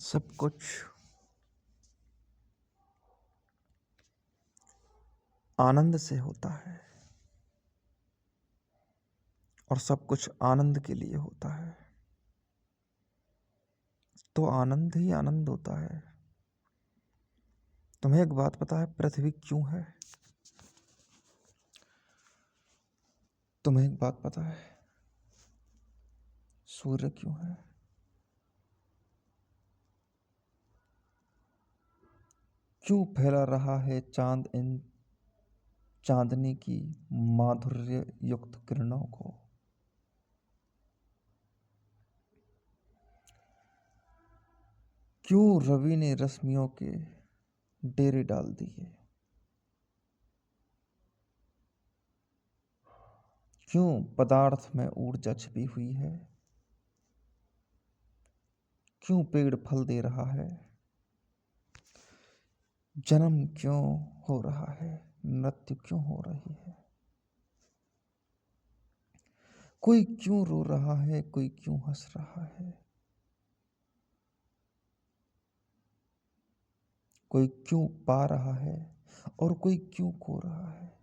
सब कुछ आनंद से होता है और सब कुछ आनंद के लिए होता है। तो आनंद ही आनंद होता है। तुम्हें एक बात पता है, पृथ्वी क्यों है? तुम्हें एक बात पता है, सूर्य क्यों है? क्यों फैला रहा है चांद इन चांदनी की माधुर्य युक्त किरणों को? क्यों रवि ने रश्मियों के डेरे डाल दिए? क्यों पदार्थ में ऊर्जा छिपी हुई है? क्यों पेड़ फल दे रहा है? जन्म क्यों हो रहा है? मृत्यु क्यों हो रही है? कोई क्यों रो रहा है? कोई क्यों हंस रहा है? कोई क्यों पा रहा है और कोई क्यों खो रहा है?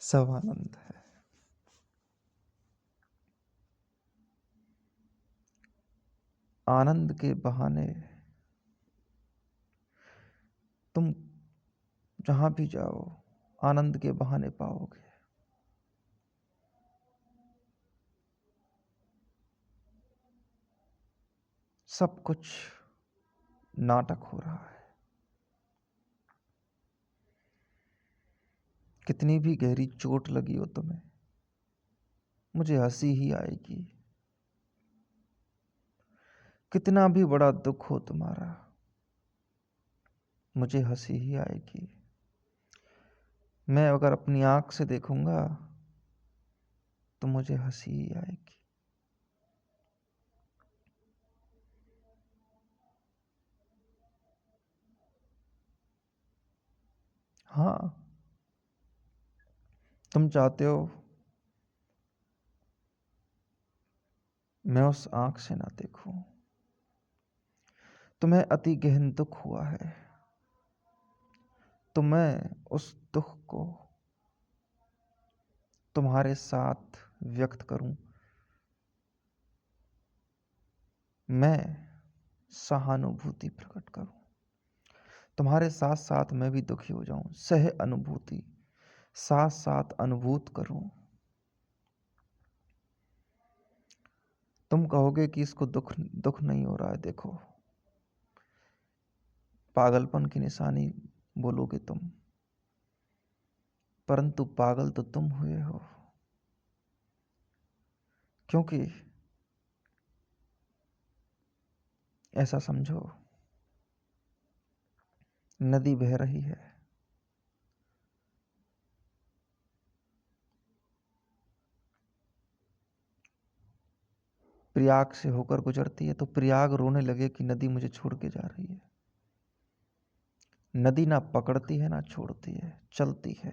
सब आनंद है। आनंद के बहाने तुम जहां भी जाओ आनंद के बहाने पाओगे। सब कुछ नाटक हो रहा है। कितनी भी गहरी चोट लगी हो तुम्हें, मुझे हंसी ही आएगी। कितना भी बड़ा दुख हो तुम्हारा, मुझे हंसी ही आएगी। मैं अगर अपनी आंख से देखूंगा तो मुझे हंसी ही आएगी। हाँ, तुम चाहते हो मैं उस आंख से ना देखूं। तुम्हें अति गहन दुख हुआ है तो मैं उस दुख को तुम्हारे साथ व्यक्त करूं। मैं सहानुभूति प्रकट करूं। तुम्हारे साथ साथ मैं भी दुखी हो जाऊं। सह अनुभूति, साथ साथ अनुभूत करूं। तुम कहोगे कि इसको दुख दुख नहीं हो रहा है। देखो, पागलपन की निशानी बोलोगे तुम, परंतु पागल तो तुम हुए हो। क्योंकि ऐसा समझो, नदी बह रही है, प्रयाग से होकर गुजरती है तो प्रयाग रोने लगे कि नदी मुझे छोड़ के जा रही है। नदी ना पकड़ती है ना छोड़ती है, चलती है।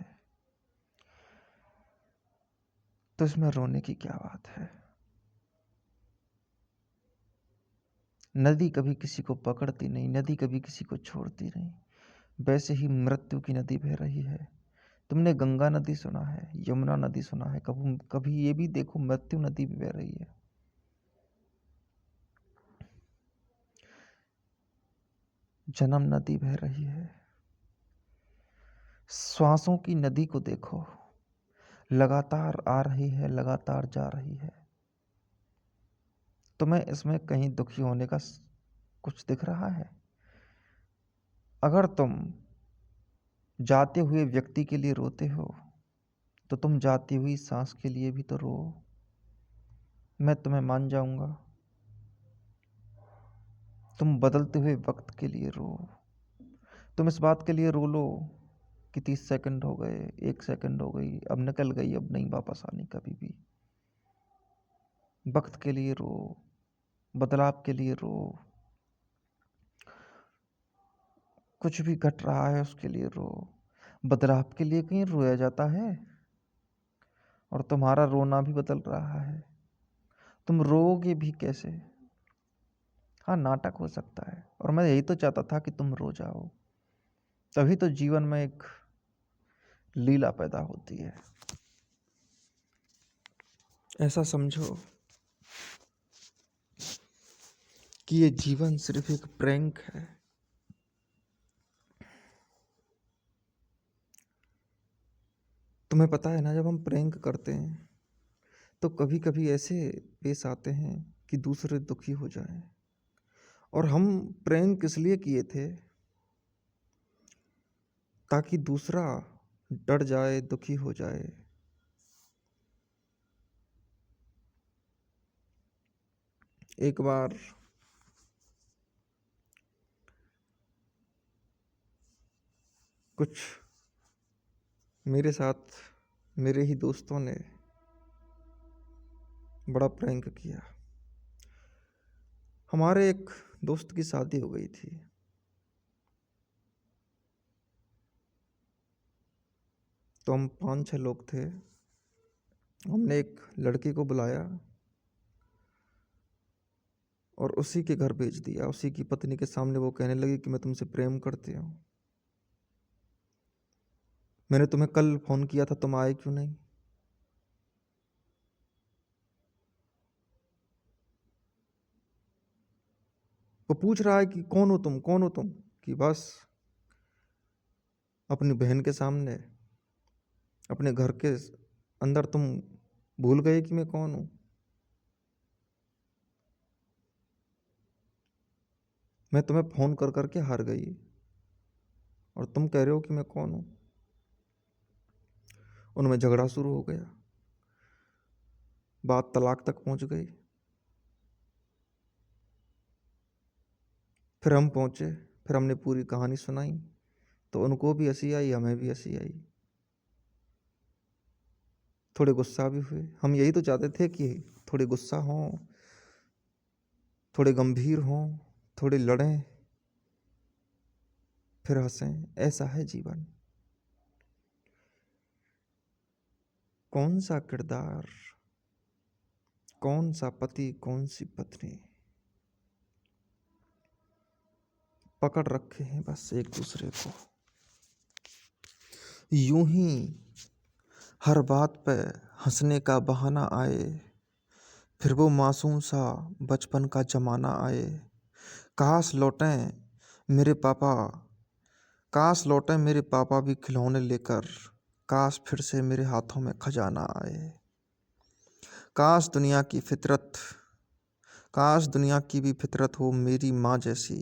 तो इसमें रोने की क्या बात है? नदी कभी किसी को पकड़ती नहीं, नदी कभी किसी को छोड़ती नहीं। वैसे ही मृत्यु की नदी बह रही है। तुमने गंगा नदी सुना है, यमुना नदी सुना है, कभी कभी ये भी देखो मृत्यु नदी भी बह रही है। जन्म नदी बह रही है। श्वासों की नदी को देखो, लगातार आ रही है, लगातार जा रही है। तुम्हें इसमें कहीं दुखी होने का कुछ दिख रहा है? अगर तुम जाते हुए व्यक्ति के लिए रोते हो तो तुम जाती हुई सांस के लिए भी तो रो। मैं तुम्हें मान जाऊंगा। तुम बदलते हुए वक्त के लिए रो। तुम इस बात के लिए रो लो कि 30 सेकंड हो गए, 1 सेकंड हो गई, अब निकल गई, अब नहीं वापस आनी कभी भी। वक्त के लिए रो, बदलाव के लिए रो, कुछ भी घट रहा है उसके लिए रो। बदलाव के लिए कहीं रोया जाता है? और तुम्हारा रोना भी बदल रहा है। तुम रोओगे भी कैसे? हाँ, नाटक हो सकता है, और मैं यही तो चाहता था कि तुम रो जाओ। तभी तो जीवन में एक लीला पैदा होती है। ऐसा समझो कि ये जीवन सिर्फ एक प्रैंक है। तुम्हें पता है ना, जब हम प्रैंक करते हैं तो कभी कभी ऐसे पेश आते हैं कि दूसरे दुखी हो जाएं। और हम प्रैंक इसलिए किए थे ताकि दूसरा डर जाए, दुखी हो जाए। एक बार कुछ मेरे साथ मेरे ही दोस्तों ने बड़ा प्रैंक किया। हमारे एक दोस्त की शादी हो गई थी। तो हम 5-6 लोग थे। हमने एक लड़की को बुलाया और उसी के घर भेज दिया। उसी की पत्नी के सामने वो कहने लगी कि मैं तुमसे प्रेम करती हूँ। मैंने तुम्हें कल फोन किया था, तुम आए क्यों नहीं? वो पूछ रहा है कि कौन हो तुम, कौन हो तुम? कि बस अपनी बहन के सामने, अपने घर के अंदर तुम भूल गए कि मैं कौन हूँ। मैं तुम्हें फोन कर करके हार गई और तुम कह रहे हो कि मैं कौन हूँ। उनमें झगड़ा शुरू हो गया, बात तलाक तक पहुंच गई। फिर हम पहुंचे, फिर हमने पूरी कहानी सुनाई तो उनको भी हंसी आई, हमें भी हंसी आई, थोड़े गुस्सा भी हुए। हम यही तो चाहते थे कि थोड़े गुस्सा हों, थोड़े गंभीर हों, थोड़े लड़ें, फिर हंसें। ऐसा है जीवन। कौन सा किरदार, कौन सा पति, कौन सी पत्नी पकड़ रखे हैं बस एक दूसरे को। यूं ही हर बात पे हंसने का बहाना आए, फिर वो मासूम सा बचपन का जमाना आए। काश लौटें मेरे पापा, काश लौटें मेरे पापा भी खिलौने लेकर, काश फिर से मेरे हाथों में खजाना आए। काश दुनिया की फितरत, काश दुनिया की भी फितरत हो मेरी माँ जैसी,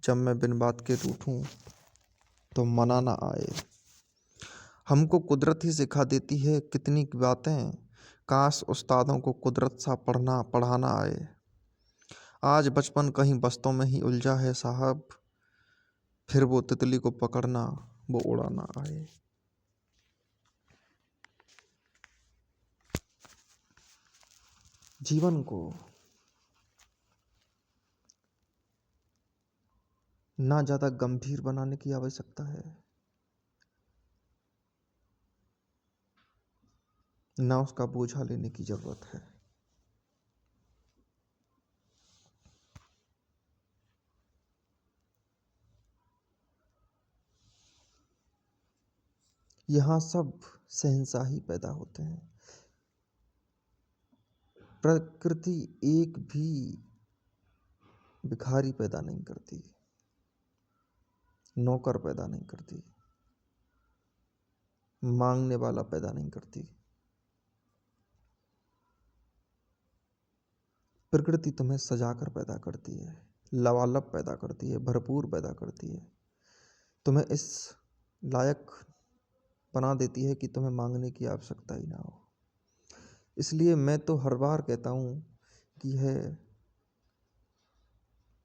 जब मैं बिन बात के रूठूं तो मनाना आए। हमको कुदरत ही सिखा देती है कितनी बातें, काश उस्तादों को कुदरत सा पढ़ना पढ़ाना आए। आज बचपन कहीं बस्तों में ही उलझा है साहब, फिर वो तितली को पकड़ना, वो उड़ाना आए। जीवन को ना ज़्यादा गंभीर बनाने की आवश्यकता है, ना उसका बोझा लेने की ज़रूरत है। यहाँ सब शहंशाही पैदा होते हैं। प्रकृति एक भी भिखारी पैदा नहीं करती, नौकर पैदा नहीं करती, मांगने वाला पैदा नहीं करती। प्रकृति तुम्हें सजाकर पैदा करती है, लबालब पैदा करती है, भरपूर पैदा करती है। तुम्हें इस लायक बना देती है कि तुम्हें मांगने की आवश्यकता ही ना हो। इसलिए मैं तो हर बार कहता हूँ कि यह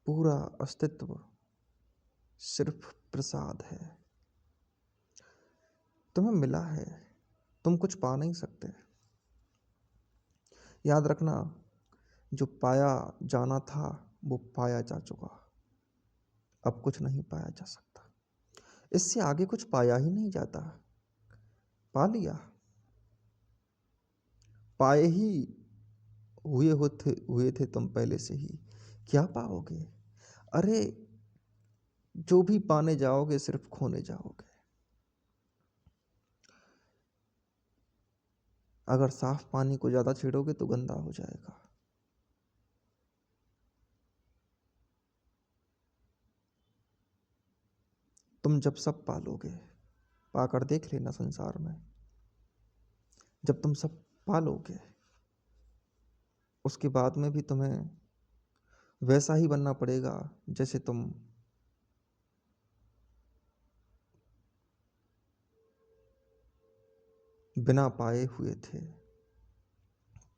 पूरा अस्तित्व सिर्फ प्रसाद है। तुम्हें मिला है, तुम कुछ पा नहीं सकते। याद रखना, जो पाया जाना था वो पाया जा चुका, अब कुछ नहीं पाया जा सकता। इससे आगे कुछ पाया ही नहीं जाता। पा लिया, पाए ही हुए थे तुम पहले से ही, क्या पाओगे? अरे जो भी पाने जाओगे सिर्फ खोने जाओगे। अगर साफ पानी को ज्यादा छेड़ोगे तो गंदा हो जाएगा। तुम जब सब पालोगे, पाकर देख लेना संसार में, जब तुम सब पालोगे उसके बाद में भी तुम्हें वैसा ही बनना पड़ेगा जैसे तुम बिना पाए हुए थे।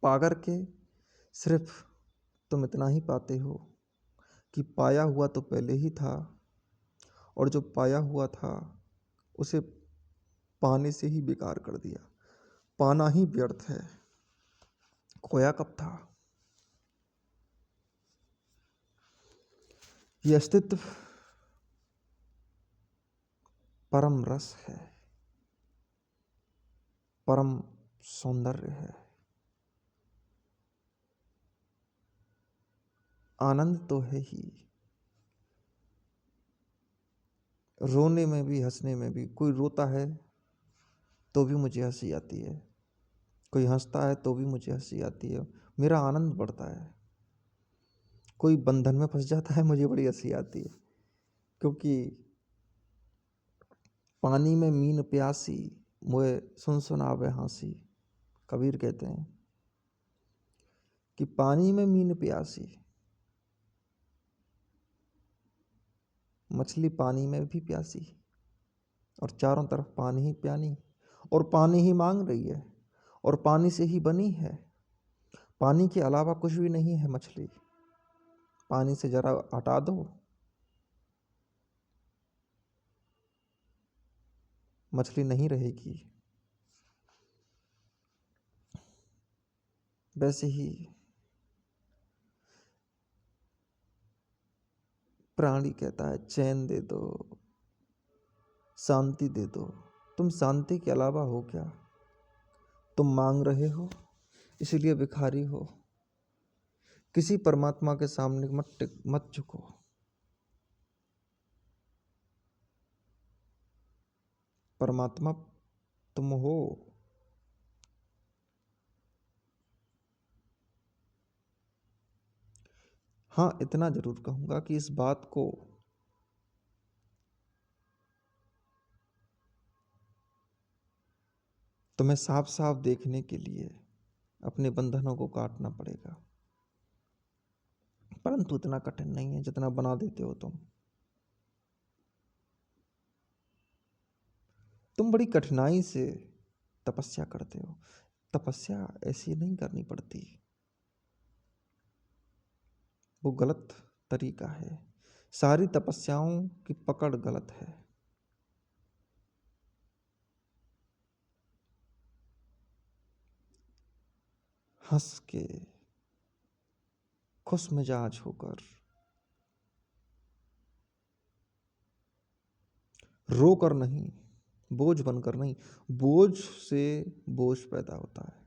पाकर के सिर्फ तुम इतना ही पाते हो कि पाया हुआ तो पहले ही था, और जो पाया हुआ था उसे पाने से ही बेकार कर दिया। पाना ही व्यर्थ है, खोया कब था। ये अस्तित्व परम रस है, परम सौंदर्य है, आनंद तो है ही। रोने में भी हंसने में भी, कोई रोता है तो भी मुझे हंसी आती है, कोई हंसता है तो भी मुझे हंसी आती है, मेरा आनंद बढ़ता है। कोई बंधन में फंस जाता है, मुझे बड़ी हंसी आती है, क्योंकि पानी में मीन प्यासी मोए सुन सुनावे हंसी। कबीर कहते हैं कि पानी में मीन प्यासी, मछली पानी में भी प्यासी और चारों तरफ पानी ही पानी, और पानी ही मांग रही है, और पानी से ही बनी है। पानी के अलावा कुछ भी नहीं है मछली। पानी से जरा हटा दो, मछली नहीं रहेगी। वैसे ही प्राणी कहता है चैन दे दो, शांति दे दो। तुम शांति के अलावा हो क्या? तुम मांग रहे हो इसीलिए भिखारी हो। किसी परमात्मा के सामने मत झुको। परमात्मा तुम हो। हाँ, इतना जरूर कहूंगा कि इस बात को तुम्हें साफ साफ देखने के लिए अपने बंधनों को काटना पड़ेगा, परंतु इतना कठिन नहीं है जितना बना देते हो तुम। तुम बड़ी कठिनाई से तपस्या करते हो। तपस्या ऐसी नहीं करनी पड़ती, वो गलत तरीका है। सारी तपस्याओं की पकड़ गलत है। हंस के, खुश मिजाज होकर, रो कर नहीं, बोझ बनकर नहीं। बोझ से बोझ पैदा होता है।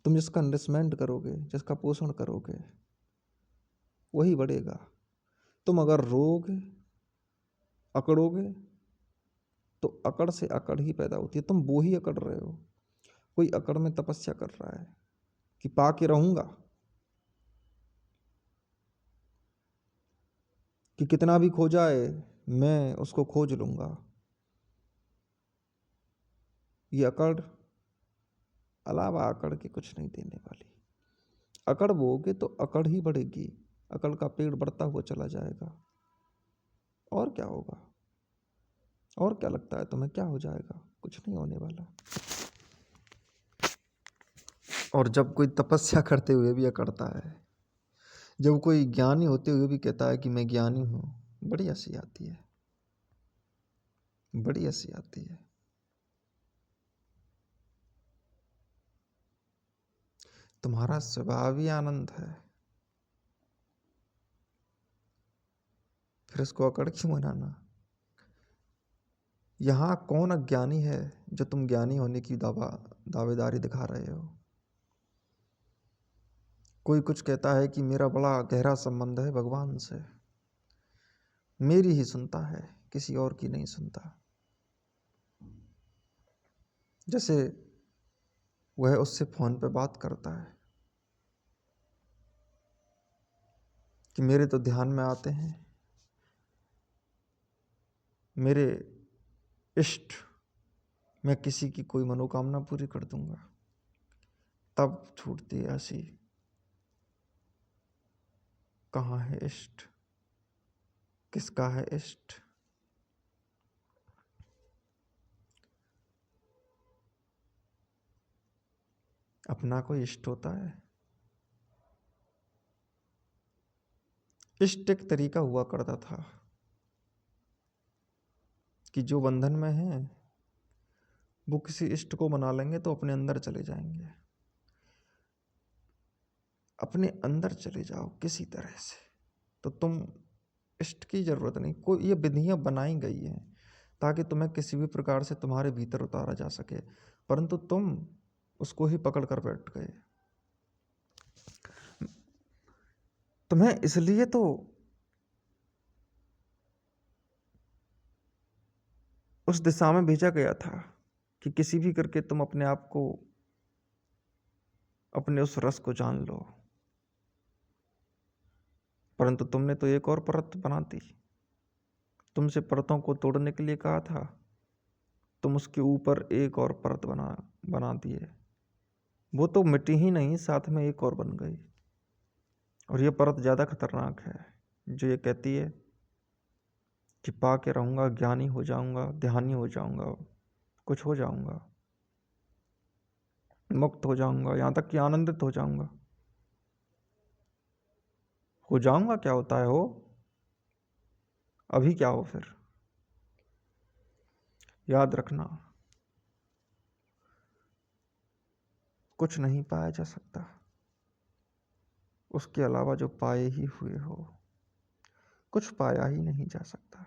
तुम जिसका नरिशमेंट करोगे, जिसका पोषण करोगे, वही बढ़ेगा। तुम अगर रोगे, अकड़ोगे, तो अकड़ से अकड़ ही पैदा होती है। तुम वो ही अकड़ रहे हो। कोई अकड़ में तपस्या कर रहा है कि पा के रहूंगा, कि कितना भी खो जाए मैं उसको खोज लूंगा। ये अकड़ अलावा अकड़ के कुछ नहीं देने वाली। अकड़ बोओगे तो अकड़ ही बढ़ेगी, अकड़ का पेड़ बढ़ता हुआ चला जाएगा। और क्या होगा? और क्या लगता है तुम्हें, क्या हो जाएगा? कुछ नहीं होने वाला। और जब कोई तपस्या करते हुए भी अकड़ता है, जब कोई ज्ञानी होते हुए भी कहता है कि मैं ज्ञानी हूं, बड़ी हंसी आती है, बड़ी हंसी आती है। तुम्हारा स्वभाव ही आनंद है, फिर उसको अकड़ क्यों मनाना? यहाँ कौन अज्ञानी है जो तुम ज्ञानी होने की दावेदारी दिखा रहे हो? कोई कुछ कहता है कि मेरा बड़ा गहरा संबंध है भगवान से, मेरी ही सुनता है, किसी और की नहीं सुनता। जैसे वह उससे फोन पे बात करता है कि मेरे तो ध्यान में आते हैं, मेरे इष्ट, मैं किसी की कोई मनोकामना पूरी कर दूंगा। तब छूटती है हंसी। कहाँ है इष्ट? किसका है इष्ट? अपना कोई इष्ट होता है? इष्ट एक तरीका हुआ करता था कि जो बंधन में है वो किसी इष्ट को मना लेंगे तो अपने अंदर चले जाएंगे। अपने अंदर चले जाओ किसी तरह से, तो तुम इष्ट की जरूरत नहीं। कोई ये विधियां बनाई गई हैं ताकि तुम्हें किसी भी प्रकार से तुम्हारे भीतर उतारा जा सके, परंतु तुम उसको ही पकड़ कर बैठ गए। तुम्हें इसलिए तो उस दिशा में भेजा गया था कि किसी भी करके तुम अपने आप को, अपने उस रस को जान लो, परंतु तुमने तो एक और परत बना दी। तुमसे परतों को तोड़ने के लिए कहा था, तुम उसके ऊपर एक और परत बना दिए। वो तो मिटी ही नहीं, साथ में एक और बन गई। और ये परत ज़्यादा खतरनाक है, जो ये कहती है कि पा के रहूँगा, ज्ञानी हो जाऊँगा, ध्यानी हो जाऊँगा, कुछ हो जाऊँगा, मुक्त हो जाऊँगा, यहाँ तक कि आनंदित हो जाऊँगा। हो जाऊँगा क्या होता है? हो अभी क्या हो फिर? याद रखना, कुछ नहीं पाया जा सकता उसके अलावा जो पाए ही हुए हो। कुछ पाया ही नहीं जा सकता,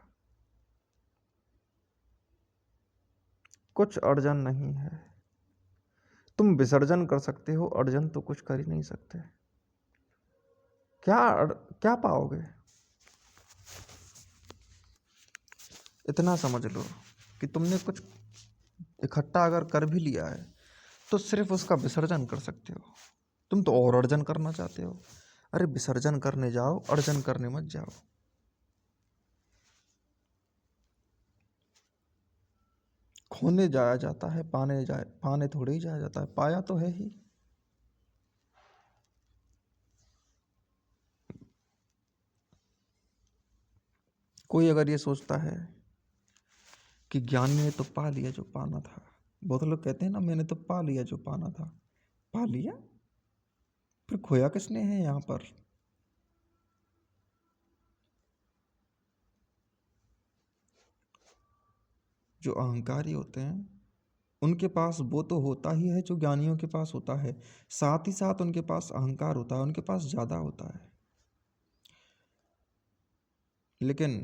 कुछ अर्जन नहीं है। तुम विसर्जन कर सकते हो, अर्जन तो कुछ कर ही नहीं सकते। क्या पाओगे? इतना समझ लो कि तुमने कुछ इकट्ठा अगर कर भी लिया है तो सिर्फ उसका विसर्जन कर सकते हो। तुम तो और अर्जन करना चाहते हो। अरे विसर्जन करने जाओ, अर्जन करने मत जाओ। खोने जाया जाता है, पाने थोड़े ही जाया जाता है, पाया तो है ही। कोई अगर ये सोचता है कि ज्ञानी ने तो पा लिया जो पाना था, बहुत लोग कहते हैं ना, मैंने तो पा लिया जो पाना था। पा लिया, फिर खोया किसने है यहाँ पर? जो अहंकारी होते हैं उनके पास वो तो होता ही है जो ज्ञानियों के पास होता है, साथ ही साथ उनके पास अहंकार होता है, उनके पास ज़्यादा होता है। लेकिन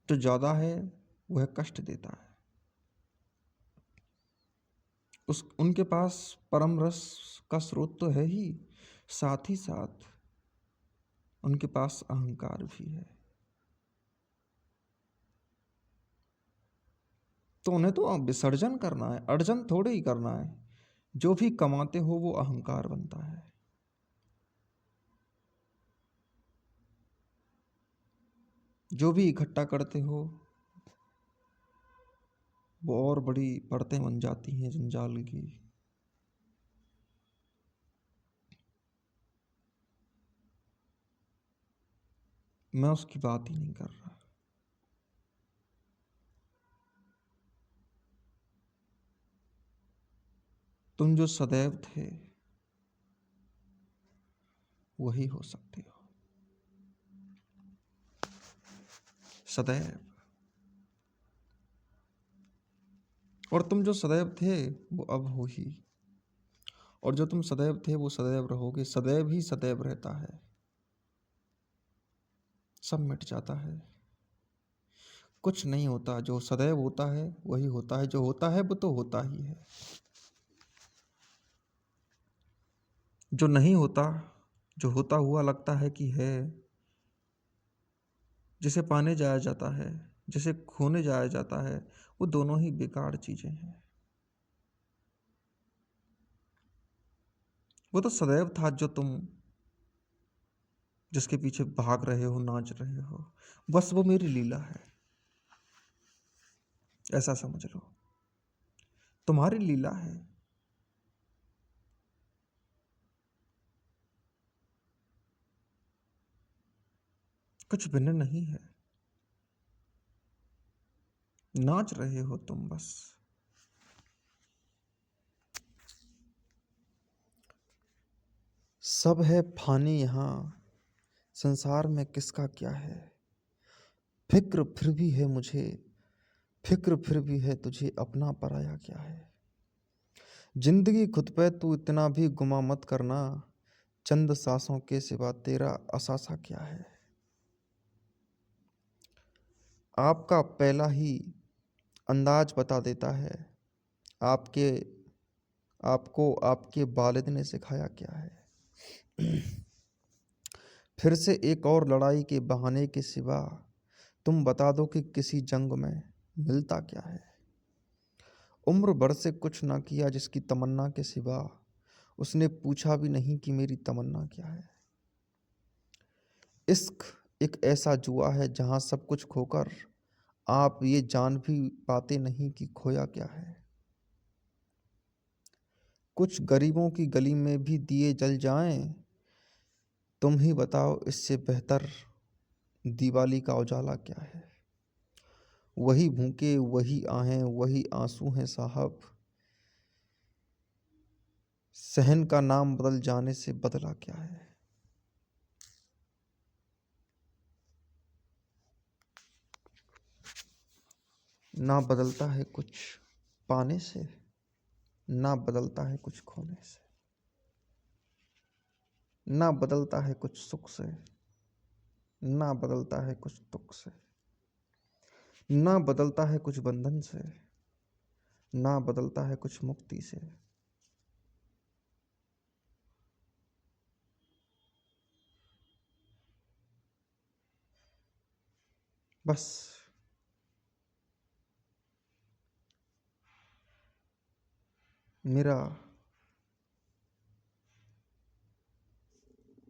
जो ज़्यादा है वह कष्ट देता है। उनके पास परम रस का स्रोत तो है ही, साथ ही साथ उनके पास अहंकार भी है। तो उन्हें तो विसर्जन करना है, अर्जन थोड़े ही करना है। जो भी कमाते हो वो अहंकार बनता है। जो भी इकट्ठा करते हो वो और बड़ी परतें बन जाती हैं जंजाल की। मैं उसकी बात ही नहीं कर रहा। तुम जो सदैव थे वही हो सकते हो, सदैव। और तुम जो सदैव थे वो अब हो ही, और जो तुम सदैव थे वो सदैव रहोगे। सदैव ही सदैव रहता है, सब मिट जाता है। कुछ नहीं होता, जो सदैव होता है वही होता है, जो होता है वो तो होता ही है। जो नहीं होता, जो होता हुआ लगता है कि है, जिसे पाने जाया जाता है, जिसे खोने जाया जाता है, वो दोनों ही बेकार चीजें हैं। वो तो सदैव था जो तुम जिसके पीछे भाग रहे हो, नाच रहे हो, बस वो मेरी लीला है, ऐसा समझ लो। तुम्हारी लीला है। कुछ भिन्न नहीं है, नाच रहे हो तुम बस। सब है फानी यहाँ, संसार में किसका क्या है। फिक्र फिर भी है मुझे, फिक्र फिर भी है तुझे, अपना पराया क्या है। जिंदगी खुद पे तू इतना भी गुमा मत करना, चंद सांसों के सिवा तेरा असासा क्या है। आपका पहला ही अंदाज बता देता है, आपके आपको आपके वालिद ने सिखाया क्या है। फिर से एक और लड़ाई के बहाने के सिवा तुम बता दो कि किसी जंग में मिलता क्या है। उम्र भर से कुछ ना किया जिसकी तमन्ना के सिवा, उसने पूछा भी नहीं कि मेरी तमन्ना क्या है। इश्क एक ऐसा जुआ है जहां सब कुछ खोकर आप ये जान भी पाते नहीं कि खोया क्या है। कुछ गरीबों की गली में भी दिए जल जाएं, तुम ही बताओ इससे बेहतर दिवाली का उजाला क्या है। वही भूखे, वही आहें, वही आंसू हैं साहब, सहन का नाम बदल जाने से बदला क्या है। ना बदलता है कुछ पाने से, ना बदलता है कुछ खोने से, ना बदलता है कुछ सुख से, ना बदलता है कुछ दुख से, ना बदलता है कुछ बंधन से, ना बदलता है कुछ मुक्ति से। बस मेरा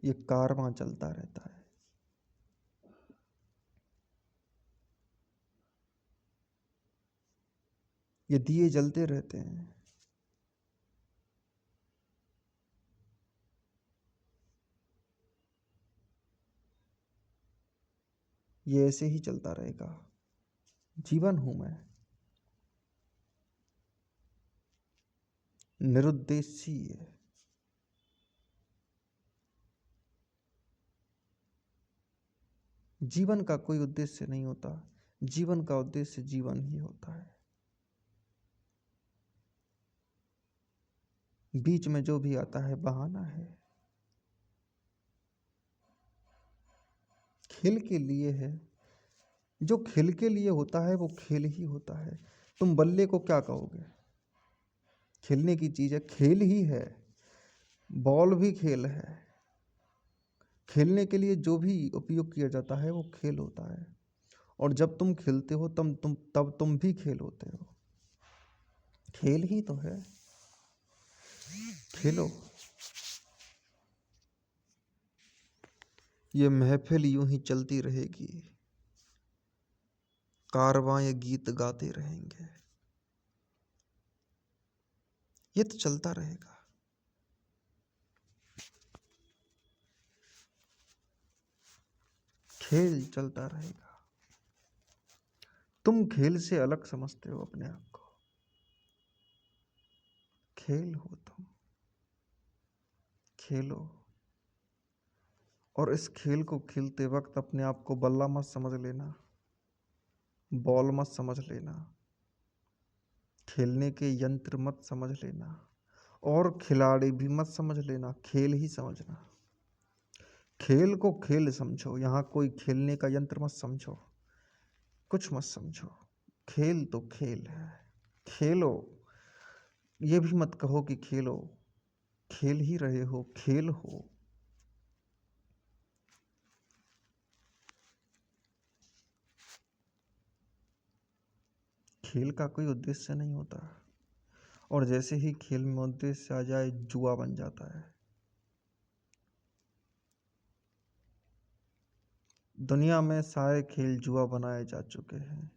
ये कारवां चलता रहता है। ये दिए जलते रहते हैं। ये ऐसे ही चलता रहेगा। जीवन हूं मैं, निरुद्देश्य। जीवन का कोई उद्देश्य नहीं होता, जीवन का उद्देश्य जीवन ही होता है। बीच में जो भी आता है बहाना है, खेल के लिए है। जो खेल के लिए होता है वो खेल ही होता है। तुम बल्ले को क्या कहोगे, खेलने की चीज है, खेल ही है। बॉल भी खेल है। खेलने के लिए जो भी उपयोग किया जाता है वो खेल होता है। और जब तुम खेलते हो तब तुम भी खेल होते हो। खेल ही तो है, खेलो। ये महफिल यूं ही चलती रहेगी, कारवां ये गीत गाते रहेंगे। ये तो चलता रहेगा। खेल चलता रहेगा। तुम खेल से अलग समझते हो अपने आप को। खेल हो तुम, खेलो। और इस खेल को खेलते वक्त अपने आप को बल्ला मत समझ लेना, बॉल मत समझ लेना, खेलने के यंत्र मत समझ लेना, और खिलाड़ी भी मत समझ लेना, खेल ही समझना। खेल को खेल समझो, यहाँ कोई खेलने का यंत्र मत समझो। कुछ मत समझो। खेल तो खेल है, खेलो। ये भी मत कहो कि खेलो, खेल ही रहे हो, खेल हो। खेल का कोई उद्देश्य नहीं होता, और जैसे ही खेल में उद्देश्य आ जाए जुआ बन जाता है। दुनिया में सारे खेल जुआ बनाए जा चुके हैं।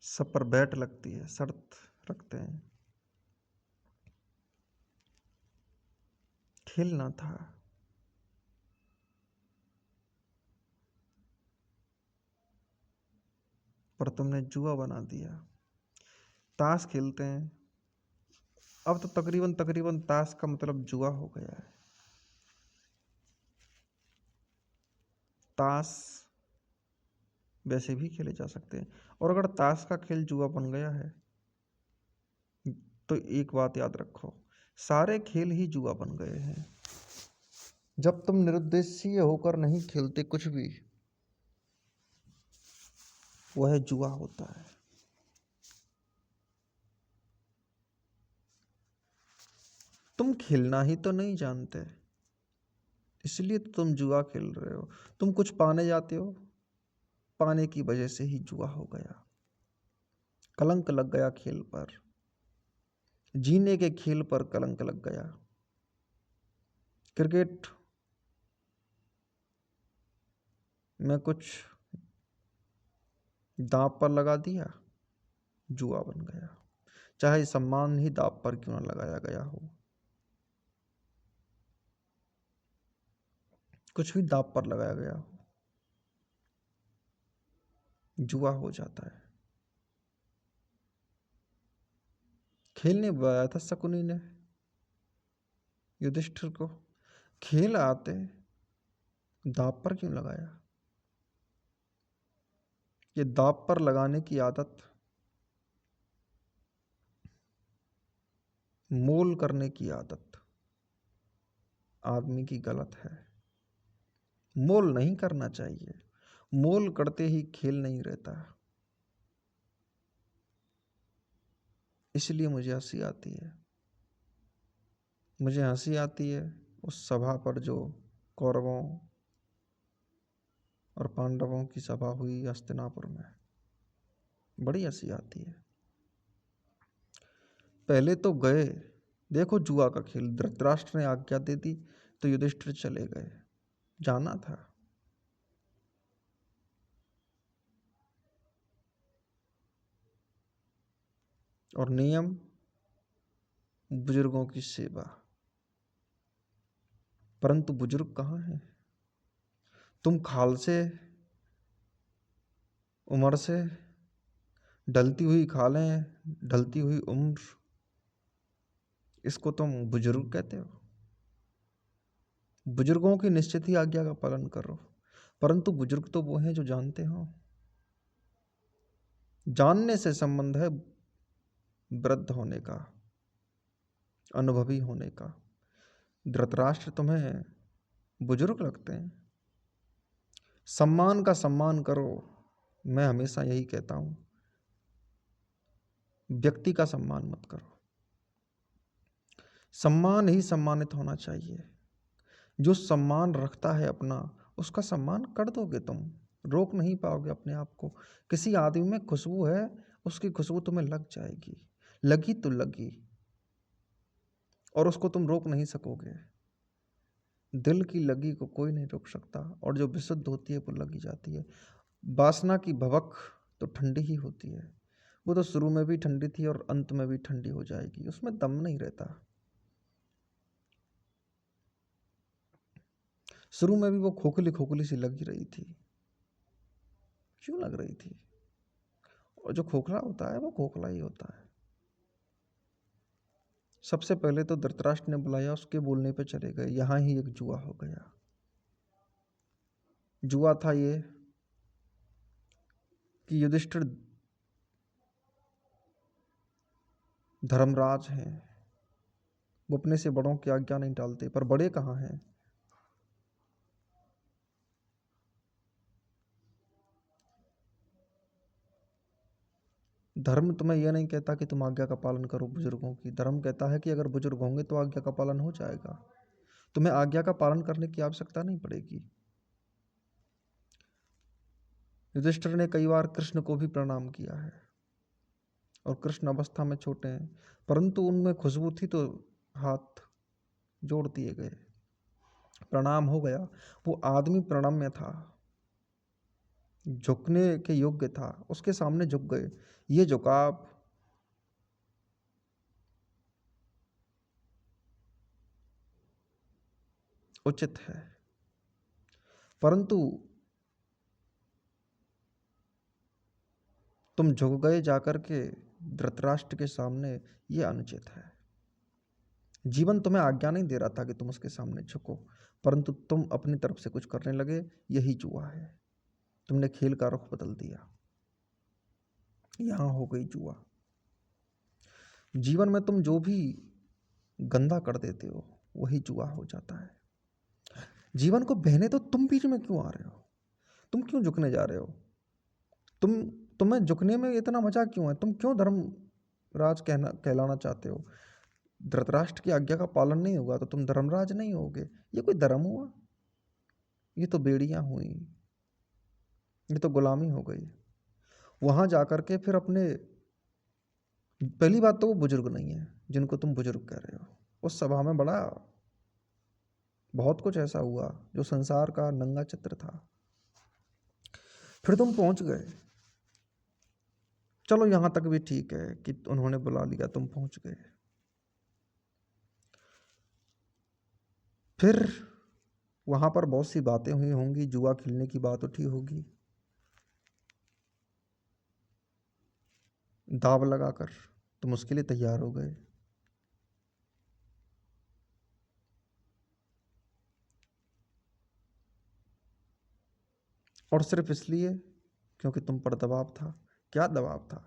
सब पर बैट लगती है, शर्त रखते हैं। खेलना था, पर तुमने जुआ बना दिया। ताश खेलते हैं, अब तो तकरीबन तकरीबन ताश का मतलब जुआ हो गया है। ताश वैसे भी खेले जा सकते हैं, और अगर ताश का खेल जुआ बन गया है तो एक बात याद रखो, सारे खेल ही जुआ बन गए हैं। जब तुम निरुद्देश्य होकर नहीं खेलते कुछ भी, वह जुआ होता है। तुम खेलना ही तो नहीं जानते, इसलिए तो तुम जुआ खेल रहे हो। तुम कुछ पाने जाते हो, पाने की वजह से ही जुआ हो गया। कलंक लग गया खेल पर, जीने के खेल पर कलंक लग गया। क्रिकेट में कुछ दांव पर लगा दिया, जुआ बन गया। चाहे सम्मान ही दांव पर क्यों न लगाया गया हो, कुछ भी दांव पर लगाया गया हो, जुआ हो जाता है। खेलने बुलाया था शकुनी ने युधिष्ठिर को, खेल आते दांव पर क्यों लगाया? ये दांव पर लगाने की आदत, मोल करने की आदत आदमी की गलत है। मोल नहीं करना चाहिए, मोल करते ही खेल नहीं रहता। इसलिए मुझे हंसी आती है, मुझे हंसी आती है उस सभा पर जो कौरवों और पांडवों की सभा हुई हस्तिनापुर में। बड़ी हंसी आती है। पहले तो गए, देखो जुआ का खेल, धृतराष्ट्र ने आज्ञा दे दी तो युधिष्ठिर चले गए, जाना था। और नियम, बुजुर्गों की सेवा, परंतु बुजुर्ग कहाँ हैं? तुम खाल से, उम्र से, ढलती हुई खालें, ढलती हुई उम्र, इसको तुम बुजुर्ग कहते हो? बुजुर्गों की निश्चित ही आज्ञा का पालन करो, परंतु बुजुर्ग तो वो हैं जो जानते हो। जानने से संबंध है वृद्ध होने का, अनुभवी होने का। धृतराष्ट्र तुम्हें बुजुर्ग लगते हैं? सम्मान का सम्मान करो, मैं हमेशा यही कहता हूं, व्यक्ति का सम्मान मत करो। सम्मान ही सम्मानित होना चाहिए। जो सम्मान रखता है अपना, उसका सम्मान कर दोगे तुम, रोक नहीं पाओगे अपने आप को। किसी आदमी में खुशबू है, उसकी खुशबू तुम्हें लग जाएगी, लगी तो लगी, और उसको तुम रोक नहीं सकोगे। दिल की लगी को कोई नहीं रोक सकता, और जो विशुद्ध होती है वो लगी जाती है। वासना की भवक तो ठंडी ही होती है, वो तो शुरू में भी ठंडी थी और अंत में भी ठंडी हो जाएगी, उसमें दम नहीं रहता। शुरू में भी वो खोखली खोखली सी लगी रही थी, क्यों लग रही थी? और जो खोखला होता है वो खोखला ही होता है। सबसे पहले तो धृतराष्ट्र ने बुलाया, उसके बोलने पे चले गए, यहां ही एक जुआ हो गया। जुआ था ये कि युधिष्ठिर धर्मराज हैं, वो अपने से बड़ों की आज्ञा नहीं टालते, पर बड़े कहाँ हैं? धर्म तुम्हें यह नहीं कहता कि तुम आज्ञा का पालन करो बुजुर्गों की। धर्म कहता है कि अगर बुजुर्ग होंगे तो आज्ञा का पालन हो जाएगा, तुम्हें आज्ञा का पालन करने की आवश्यकता नहीं पड़ेगी। युधिष्ठिर ने कई बार कृष्ण को भी प्रणाम किया है, और कृष्ण अवस्था में छोटे हैं, परंतु उनमें खुशबू थी तो हाथ जोड़ दिए गए, प्रणाम हो गया। वो आदमी प्रणम्य था, झुकने के योग्य था, उसके सामने झुक गए। ये झुकाव उचित है, परंतु तुम झुक गए जाकर के धृतराष्ट्र के सामने, ये अनुचित है। जीवन तुम्हें आज्ञा नहीं दे रहा था कि तुम उसके सामने झुको, परंतु तुम अपनी तरफ से कुछ करने लगे, यही जुआ है। तुमने खेल का रुख बदल दिया, यहां हो गई जुआ। जीवन में तुम जो भी गंदा कर देते हो वही जुआ हो जाता है। जीवन को बहने तो तुम बीच में क्यों आ रहे हो? तुम क्यों झुकने जा रहे हो? तुम्हें झुकने में इतना मजा क्यों है? तुम क्यों धर्मराज कहलाना चाहते हो? धृतराष्ट्र की आज्ञा का पालन नहीं होगा तो तुम धर्मराज नहीं होगे। ये कोई धर्म हुआ? ये तो बेड़ियां हुई, ये तो गुलामी हो गई। वहां जाकर के फिर अपने, पहली बात तो वो बुजुर्ग नहीं है जिनको तुम बुजुर्ग कह रहे हो। उस सभा में बहुत कुछ ऐसा हुआ जो संसार का नंगा चित्र था। फिर तुम पहुंच गए, चलो यहां तक भी ठीक है कि उन्होंने बुला लिया, तुम पहुंच गए। फिर वहां पर बहुत सी बातें हुई होंगी, जुआ खेलने की बात उठी होगी, दाव लगाकर तुम उसके लिए तैयार हो गए। और सिर्फ इसलिए क्योंकि तुम पर दबाव था। क्या दबाव था?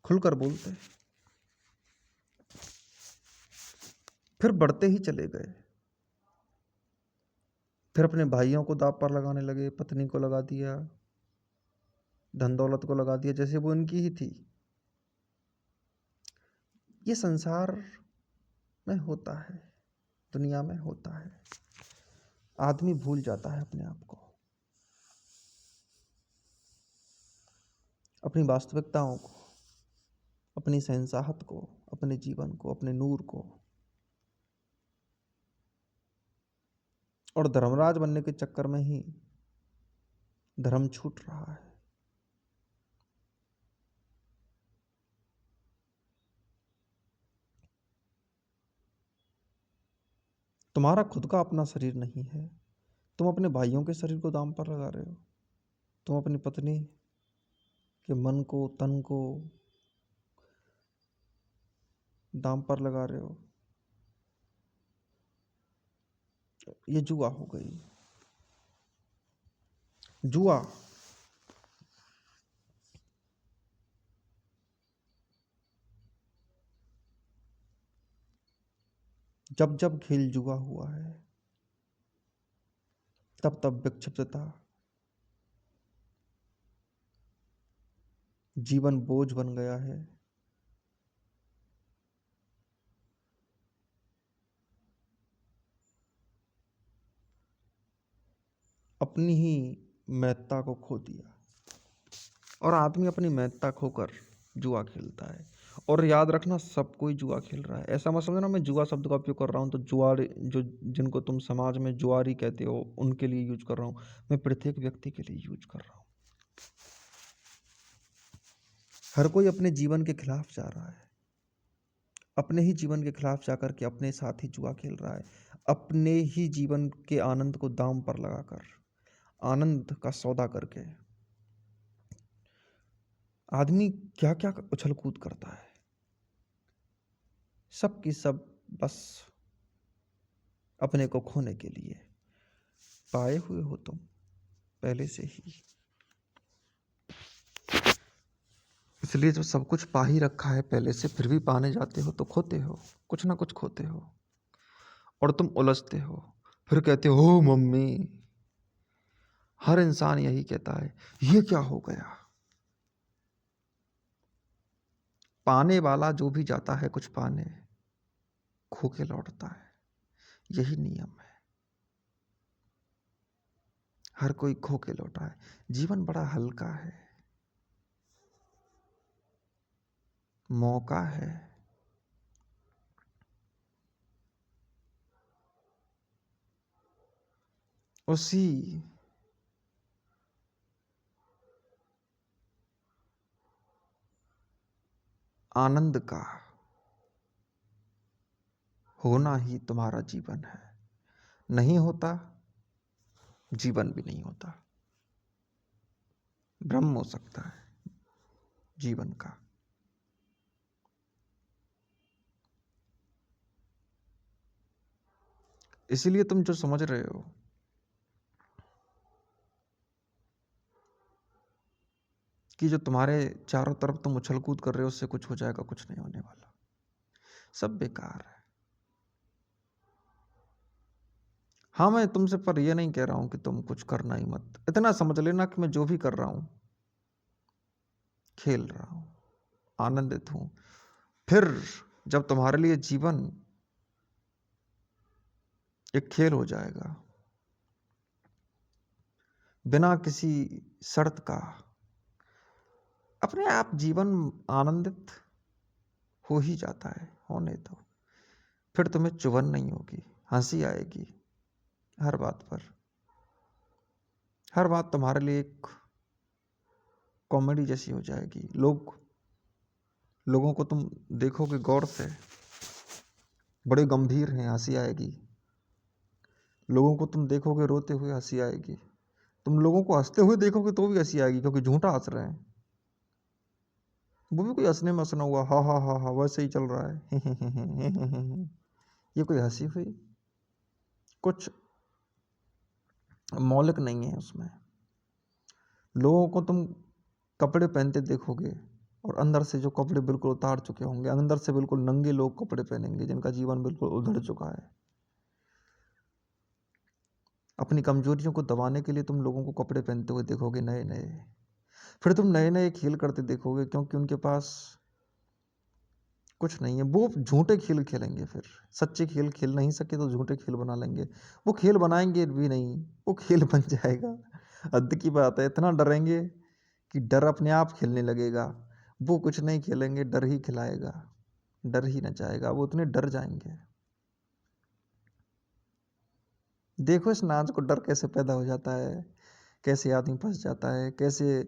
खुलकर बोलते। फिर बढ़ते ही चले गए, फिर अपने भाइयों को दांव पर लगाने लगे, पत्नी को लगा दिया, धन दौलत को लगा दिया, जैसे वो उनकी ही थी। ये संसार में होता है, दुनिया में होता है। आदमी भूल जाता है अपने आप को, अपनी वास्तविकताओं को, अपनी शहंशाहत को, अपने जीवन को, अपने नूर को, और धर्मराज बनने के चक्कर में ही धर्म छूट रहा है। तुम्हारा खुद का अपना शरीर नहीं है, तुम अपने भाइयों के शरीर को दांव पर लगा रहे हो। तुम अपनी पत्नी के मन को, तन को दांव पर लगा रहे हो। ये जुआ हो गई, जुआ। जब जब खेल जुआ हुआ है तब तब विक्षिप्तता, जीवन बोझ बन गया है। अपनी ही महत्ता को खो दिया, और आदमी अपनी महत्ता खोकर जुआ खेलता है। और याद रखना, सब कोई जुआ खेल रहा है। ऐसा मत समझना मैं जुआ शब्द का उपयोग कर रहा हूँ तो जुआरी, जो जिनको तुम समाज में जुआरी कहते हो उनके लिए यूज कर रहा हूँ। मैं प्रत्येक व्यक्ति के लिए यूज कर रहा हूँ। हर कोई अपने जीवन के खिलाफ जा रहा है, अपने ही जीवन के खिलाफ जाकर के अपने साथ ही जुआ खेल रहा है, अपने ही जीवन के आनंद को दांव पर लगाकर, आनंद का सौदा करके। आदमी क्या क्या उछल कूद करता है, सब की सब बस अपने को खोने के लिए। पाए हुए हो तुम पहले से ही, इसलिए जो सब कुछ पा ही रखा है पहले से, फिर भी पाने जाते हो तो खोते हो, कुछ ना कुछ खोते हो। और तुम उलझते हो, फिर कहते हो मम्मी। हर इंसान यही कहता है, ये क्या हो गया? पाने वाला जो भी जाता है कुछ पाने, खो के लौटता है। यही नियम है। हर कोई खो के लौटा है। जीवन बड़ा हल्का है, मौका है। उसी आनंद का होना ही तुम्हारा जीवन है। नहीं होता, जीवन भी नहीं होता। भ्रम हो सकता है जीवन का। इसीलिए तुम जो समझ रहे हो कि जो तुम्हारे चारों तरफ तुम उछल कूद कर रहे हो उससे कुछ हो जाएगा, कुछ नहीं होने वाला। सब बेकार है। हाँ, मैं तुमसे पर यह नहीं कह रहा हूं कि तुम कुछ करना ही मत। इतना समझ लेना कि मैं जो भी कर रहा हूं, खेल रहा हूं, आनंदित हूं। फिर जब तुम्हारे लिए जीवन एक खेल हो जाएगा, बिना किसी शर्त का, अपने आप जीवन आनंदित हो ही जाता है। होने दो। फिर तुम्हें चुभन नहीं होगी, हंसी आएगी हर बात पर। हर बात तुम्हारे लिए एक कॉमेडी जैसी हो जाएगी। लोगों को तुम देखोगे गौर से, बड़े गंभीर हैं, हंसी आएगी। लोगों को तुम देखोगे रोते हुए, हंसी आएगी। तुम लोगों को हंसते हुए देखोगे तो भी हंसी आएगी, क्योंकि झूठा हंस रहे हैं। वो भी कोई हंसने में हंसना हुआ, हा हा हा हा, वैसे ही चल रहा है। ये कोई हंसी हुई? कुछ मौलिक नहीं है उसमें। लोगों को तुम कपड़े पहनते देखोगे और अंदर से जो कपड़े बिल्कुल उतार चुके होंगे, अंदर से बिल्कुल नंगे लोग कपड़े पहनेंगे, जिनका जीवन बिल्कुल उधड़ चुका है। अपनी कमजोरियों को दबाने के लिए तुम लोगों को कपड़े पहनते हुए देखोगे नए नए। फिर तुम नए नए खेल करते देखोगे, क्योंकि उनके पास कुछ नहीं है। वो झूठे खेल खेलेंगे। फिर सच्चे खेल खेल नहीं सके तो झूठे खेल बना लेंगे। वो खेल बनाएंगे भी नहीं, वो खेल बन जाएगा। हद की बात है। इतना डरेंगे कि डर अपने आप खेलने लगेगा। वो कुछ नहीं खेलेंगे, डर ही खिलाएगा, डर ही नचाएगा। वो उतने डर जाएंगे। देखो इस नाच को, डर कैसे पैदा हो जाता है, कैसे आदमी फंस जाता है, कैसे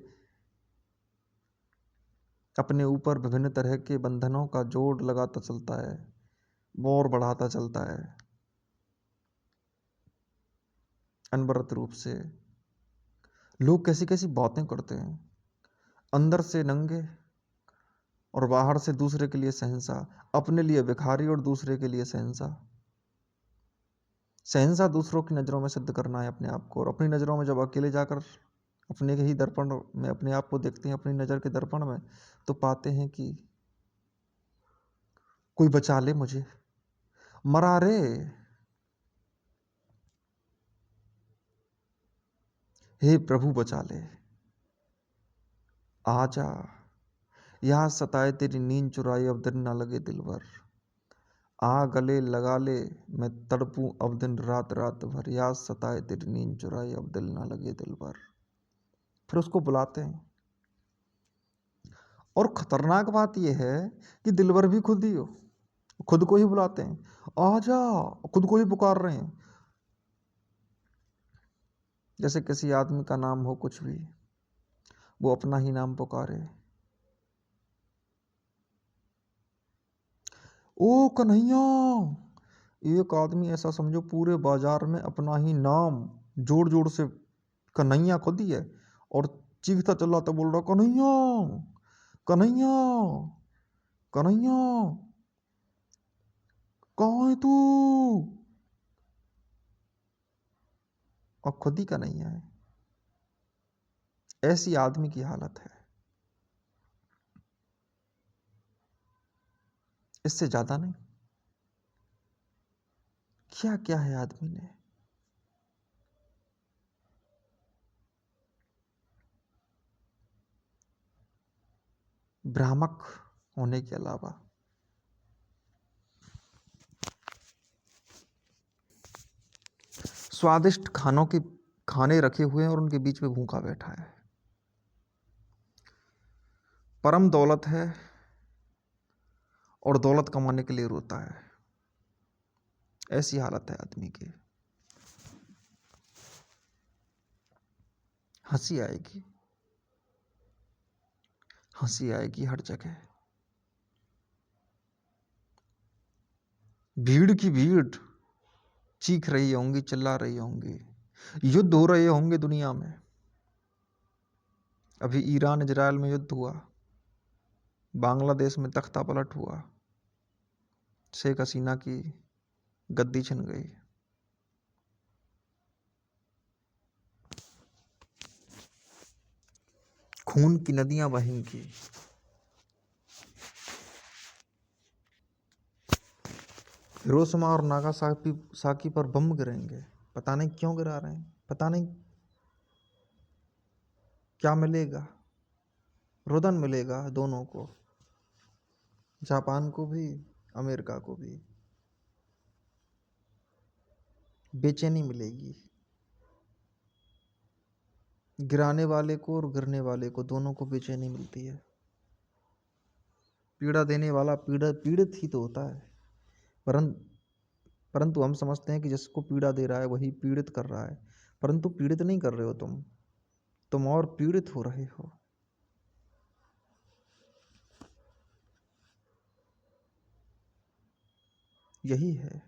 अपने ऊपर विभिन्न तरह के बंधनों का जोड़ लगाता चलता है, और बढ़ाता चलता है अनवरत रूप से। लोग कैसी कैसी बातें करते हैं, अंदर से नंगे और बाहर से दूसरे के लिए शहंशाह। अपने लिए भिखारी और दूसरे के लिए शहंशाह। शहंशाह दूसरों की नज़रों में सिद्ध करना है अपने आप को, और अपनी नज़रों में जब अकेले जाकर अपने ही दर्पण में अपने आप को देखते हैं, अपनी नज़र के दर्पण में, तो पाते हैं कि कोई बचा ले मुझे, मरा रे, हे प्रभु बचा ले, आजा, यहाँ सताए तेरी नींद चुराई अब दिन ना लगे दिल भर। आ गले लगा ले, मैं तड़पूं अब दिन रात रात भर। याद सताए तेरी नींद चुराई अब दिल ना लगे दिल भर। फिर उसको बुलाते हैं। और खतरनाक बात यह है कि दिलबर भी खुद ही हो, खुद को ही बुलाते हैं, आजा, खुद को ही पुकार रहे हैं। जैसे किसी आदमी का नाम हो कुछ भी, वो अपना ही नाम पुकारे। ओ कन्हैया। एक आदमी ऐसा समझो पूरे बाजार में अपना ही नाम जोर जोर से, कन्हैया खुद ही है, और चीखता चिल्लाता बोल रहा, कन्हैया, कन्हैया, कन्हैया, कहाँ है तू? और खुद ही कन्हैया है। ऐसी आदमी की हालत है। इससे ज्यादा नहीं। क्या क्या है आदमी ने। भ्रामक होने के अलावा स्वादिष्ट खाने रखे हुए हैं और उनके बीच में भूखा बैठा है। परम दौलत है और दौलत कमाने के लिए रोता है। ऐसी हालत है आदमी की। हंसी आएगी, हंसी आएगी हर जगह। भीड़ की भीड़ चीख रही होंगी, चिल्ला रही होंगी, युद्ध हो रहे होंगे दुनिया में। अभी ईरान इजराइल में युद्ध हुआ, बांग्लादेश में तख्ता पलट हुआ, शेख हसीना की गद्दी छिन गई। खून की नदियां बहेंगी। हिरोशिमा और नागासाकी पर बम गिरेंगे। पता नहीं क्यों गिरा रहे हैं, पता नहीं क्या मिलेगा। रुदन मिलेगा दोनों को, जापान को भी, अमेरिका को भी। बेचैनी मिलेगी, गिराने वाले को और गिरने वाले को, दोनों को बेचैनी मिलती है। पीड़ा देने वाला पीड़ित ही तो होता है, परंतु हम समझते हैं कि जिसको पीड़ा दे रहा है वही पीड़ित कर रहा है, परंतु पीड़ित नहीं कर रहे हो तुम और पीड़ित हो रहे हो। यही है